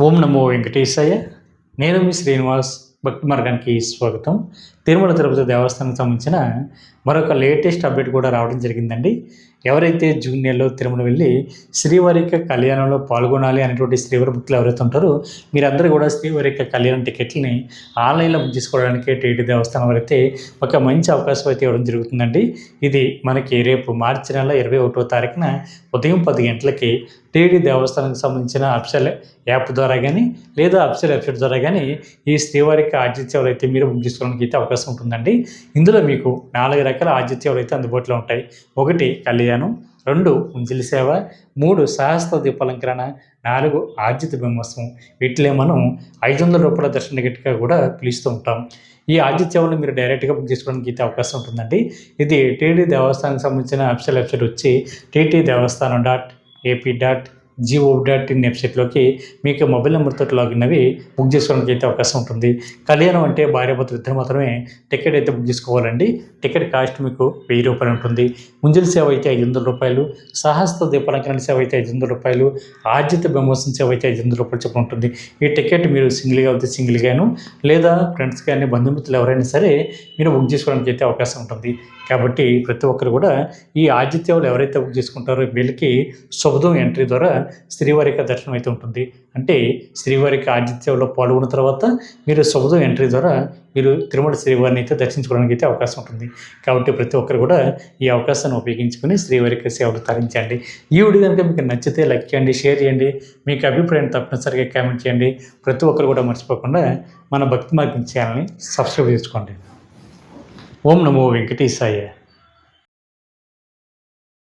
ఓం నమో వెంకటేశాయ. నేను మీ శ్రీనివాస్. భక్తి మార్గానికి స్వాగతం. తిరుమల తిరుపతి దేవస్థానానికి సంబంధించిన మరొక లేటెస్ట్ అప్డేట్ కూడా రావడం జరిగిందండి. ఎవరైతే జూన్ నెలలో తిరుమల వెళ్ళి శ్రీవారి యొక్క కళ్యాణంలో పాల్గొనాలి అనేటువంటి శ్రీవారి భక్తులు ఎవరైతే ఉంటారో మీరందరూ కూడా శ్రీవారి యొక్క కళ్యాణం టికెట్లని ఆన్లైన్లో బుక్ చేసుకోవడానికి టీటీ దేవస్థానం వారైతే ఒక మంచి అవకాశం అయితే ఇవ్వడం జరుగుతుందండి. ఇది మనకి రేపు మార్చి నెల 21వ తారీఖున ఉదయం 10 గంటలకి టీటీ దేవస్థానానికి సంబంధించిన అఫీషియల్ యాప్ ద్వారా కానీ లేదా అఫీషియల్ వెబ్సైట్ ద్వారా కానీ ఈ శ్రీవారికి ఆతిథ్య సేవలు అయితే మీరు బుక్ చేసుకోవడానికి అయితే అవకాశం ఉంటుందండి. ఇందులో మీకు 4 రకాల ఆతిథ్య సేవలు అయితే అందుబాటులో ఉంటాయి. 1 కళ్యాణం, 2 ఉంజిలి సేవ, 3 సహస్ర దీపాలంకరణ, 4 ఆర్జిత బ్రహ్మోత్సవం. వీటిలో మనం 500 రూపాయల దర్శన టికెట్గా కూడా పిలుస్తూ ఉంటాం. ఈ ఆర్జిత సేవలు మీరు డైరెక్ట్గా బుక్ చేసుకోవడానికి అయితే అవకాశం ఉంటుందండి. ఇది టీటీ దేవస్థానానికి సంబంధించిన అఫీషియల్ వెబ్సైట్ వచ్చి ttdevaస్థానం.ap.gov.in వెబ్సైట్లోకి మీకు మొబైల్ నెంబర్తో లాగిన్ అవి బుక్ చేసుకోవడానికి అయితే అవకాశం ఉంటుంది. కళ్యాణం అంటే భార్యాభర్తలు ఇద్దరు మాత్రమే టికెట్ అయితే బుక్ చేసుకోవాలండి. టికెట్ కాస్ట్ మీకు 1000 రూపాయలు ఉంటుంది. ముంజల సేవ అయితే 500 రూపాయలు, సహస్ర దీపాలంకరణ సేవ అయితే 500 రూపాయలు, ఆర్జిత బ్రహ్మోత్సవం సేవ అయితే 500 రూపాయలు చొప్పున ఉంటుంది. ఈ టికెట్ మీరు సింగిల్గా అయితే సింగిల్గాను లేదా ఫ్రెండ్స్ కానీ బంధుమిత్రులు ఎవరైనా సరే మీరు బుక్ చేసుకోవడానికి అయితే అవకాశం ఉంటుంది. కాబట్టి ప్రతి ఒక్కరు కూడా ఈ ఆతిథ్యాలు ఎవరైతే బుక్ చేసుకుంటారో వీళ్ళకి శుభదం ఎంట్రీ ద్వారా శ్రీవారికి దర్శనం అయితే ఉంటుంది. అంటే శ్రీవారికి ఆతిథ్యంలో పాల్గొన్న తర్వాత మీరు శుభదం ఎంట్రీ ద్వారా మీరు తిరుమల శ్రీవారిని అయితే దర్శించుకోవడానికి అయితే అవకాశం ఉంటుంది. కాబట్టి ప్రతి ఒక్కరు కూడా ఈ అవకాశాన్ని ఉపయోగించుకొని శ్రీవారికి సేవలు తరించండి. ఈ వీడియో కనుక మీకు నచ్చితే లైక్ చేయండి, షేర్ చేయండి, మీకు అభిప్రాయం తప్పనిసరిగా కామెంట్ చేయండి. ప్రతి ఒక్కరు కూడా మర్చిపోకుండా మన భక్తి మార్గం ఛానల్ని సబ్స్క్రైబ్ చేసుకోండి. ఓం నమో వెంకటేశాయ.